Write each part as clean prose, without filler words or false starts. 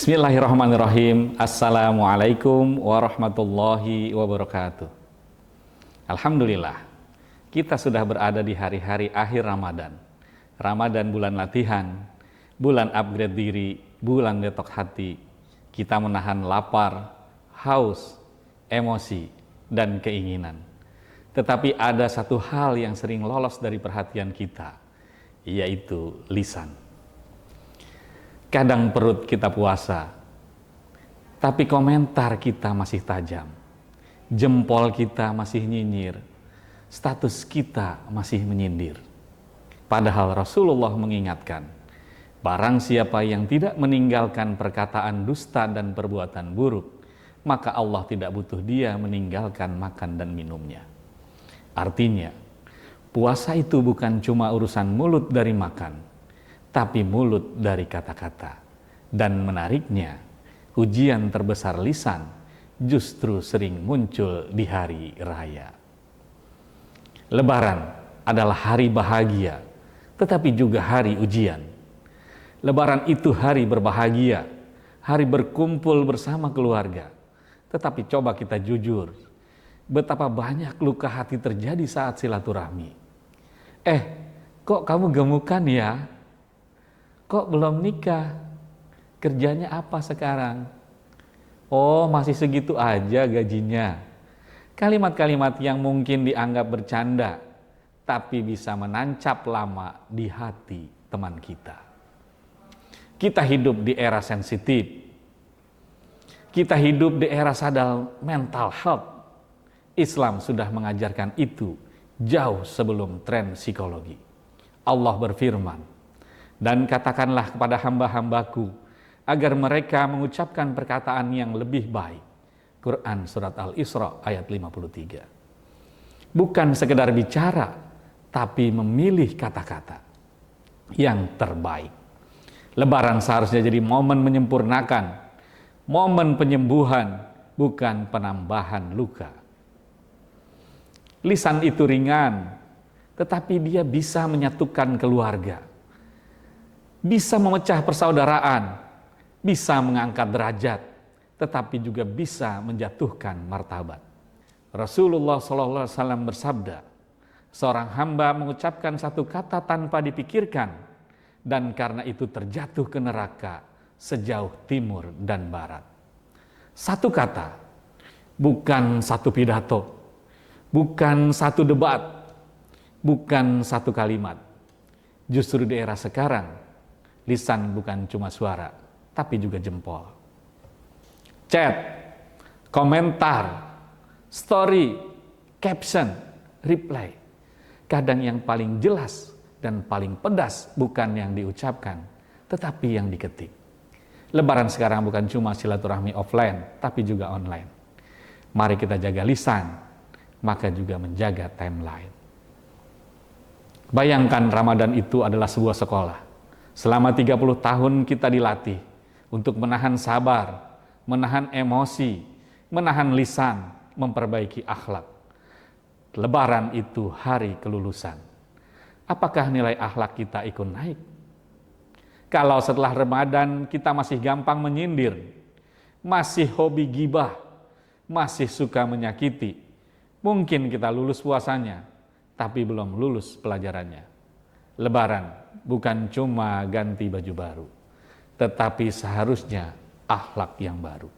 Bismillahirrahmanirrahim. Assalamualaikum warahmatullahi wabarakatuh. Alhamdulillah, kita sudah berada di hari-hari akhir Ramadan. Ramadan bulan latihan, bulan upgrade diri, bulan detok hati. Kita menahan lapar, haus, emosi, dan keinginan. Tetapi ada satu hal yang sering lolos dari perhatian kita, yaitu lisan. Kadang perut kita puasa, tapi komentar kita masih tajam. Jempol kita masih nyinyir, status kita masih menyindir. Padahal Rasulullah mengingatkan, barang siapa yang tidak meninggalkan perkataan dusta dan perbuatan buruk, maka Allah tidak butuh dia meninggalkan makan dan minumnya. Artinya, puasa itu bukan cuma urusan mulut dari makan, tapi mulut dari kata-kata. Dan menariknya, ujian terbesar lisan justru sering muncul di hari raya. Lebaran adalah hari bahagia, tetapi juga hari ujian. Lebaran itu hari berbahagia, hari berkumpul bersama keluarga. Tetapi coba kita jujur, betapa banyak luka hati terjadi saat silaturahmi. Kok kamu gemukan ya? Kok belum nikah? Kerjanya apa sekarang? Oh, masih segitu aja gajinya. Kalimat-kalimat yang mungkin dianggap bercanda, tapi bisa menancap lama di hati teman kita. Kita hidup di era sensitif. Kita hidup di era sadar mental health. Islam sudah mengajarkan itu jauh sebelum tren psikologi. Allah berfirman, dan katakanlah kepada hamba-hambaku agar mereka mengucapkan perkataan yang lebih baik. Quran Surat Al-Isra ayat 53. Bukan sekedar bicara, tapi memilih kata-kata yang terbaik. Lebaran seharusnya jadi momen menyempurnakan, momen penyembuhan, bukan penambahan luka. Lisan itu ringan, tetapi dia bisa menyatukan keluarga, bisa memecah persaudaraan, bisa mengangkat derajat, tetapi juga bisa menjatuhkan martabat. Rasulullah SAW bersabda, seorang hamba mengucapkan satu kata tanpa dipikirkan, dan karena itu terjatuh ke neraka sejauh timur dan barat. Satu kata, bukan satu pidato, bukan satu debat, bukan satu kalimat. Justru di era sekarang, lisan bukan cuma suara, tapi juga jempol. Chat, komentar, story, caption, reply. Kadang yang paling jelas dan paling pedas bukan yang diucapkan, tetapi yang diketik. Lebaran sekarang bukan cuma silaturahmi offline, tapi juga online. Mari kita jaga lisan, maka juga menjaga timeline. Bayangkan Ramadan itu adalah sebuah sekolah. Selama 30 tahun kita dilatih untuk menahan sabar, menahan emosi, menahan lisan, memperbaiki akhlak. Lebaran itu hari kelulusan. Apakah nilai akhlak kita ikut naik? Kalau setelah Ramadan kita masih gampang menyindir, masih hobi gibah, masih suka menyakiti, mungkin kita lulus puasanya, tapi belum lulus pelajarannya. Lebaran bukan cuma ganti baju baru, tetapi seharusnya akhlak yang baru.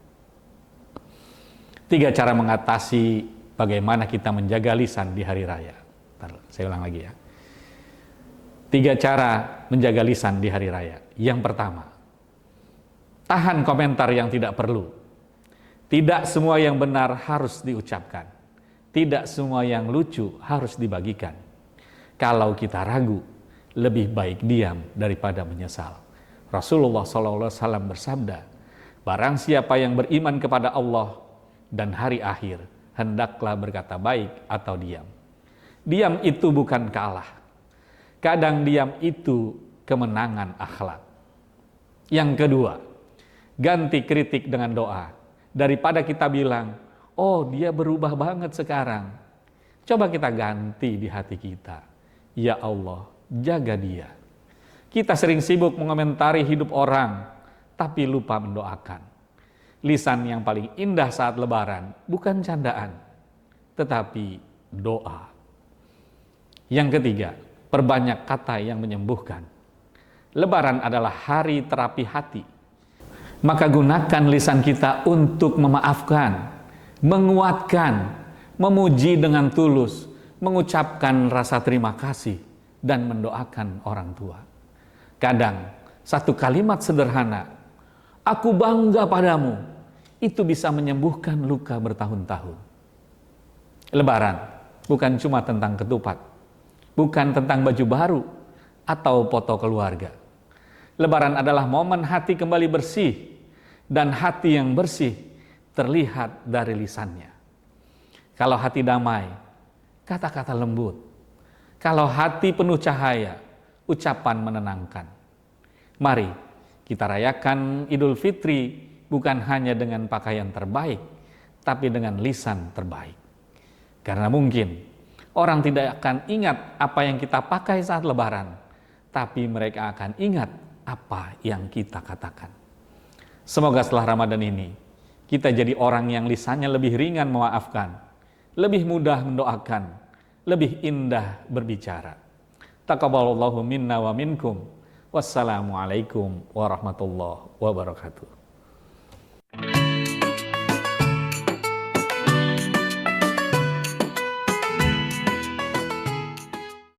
3 cara mengatasi bagaimana kita menjaga lisan di hari raya. Saya ulang lagi ya. 3 cara menjaga lisan di hari raya. Yang pertama, tahan komentar yang tidak perlu. Tidak semua yang benar harus diucapkan. Tidak semua yang lucu harus dibagikan. Kalau kita ragu, lebih baik diam daripada menyesal. Rasulullah SAW bersabda, barang siapa yang beriman kepada Allah dan hari akhir, hendaklah berkata baik atau diam. Diam itu bukan kalah. Kadang diam itu kemenangan akhlak. Yang kedua, ganti kritik dengan doa. Daripada kita bilang, oh dia berubah banget sekarang. Coba kita ganti di hati kita. Ya Allah, jaga dia. Kita sering sibuk mengomentari hidup orang, tapi lupa mendoakan. Lisan yang paling indah saat Lebaran bukan candaan, tetapi doa. Yang ketiga, perbanyak kata yang menyembuhkan. Lebaran adalah hari terapi hati. Maka gunakan lisan kita untuk memaafkan, menguatkan, memuji dengan tulus, mengucapkan rasa terima kasih, dan mendoakan orang tua. Kadang, satu kalimat sederhana, "Aku bangga padamu," itu bisa menyembuhkan luka bertahun-tahun. Lebaran bukan cuma tentang ketupat, bukan tentang baju baru atau foto keluarga. Lebaran adalah momen hati kembali bersih, dan hati yang bersih terlihat dari lisannya. Kalau hati damai, kata-kata lembut. Kalau hati penuh cahaya, ucapan menenangkan. Mari kita rayakan Idul Fitri bukan hanya dengan pakaian terbaik, tapi dengan lisan terbaik. Karena mungkin orang tidak akan ingat apa yang kita pakai saat Lebaran, tapi mereka akan ingat apa yang kita katakan. Semoga setelah Ramadan ini, kita jadi orang yang lisannya lebih ringan memaafkan, lebih mudah mendoakan, lebih indah berbicara. Taqabbalallahu minna wa minkum. Wassalamualaikum warahmatullahi wabarakatuh.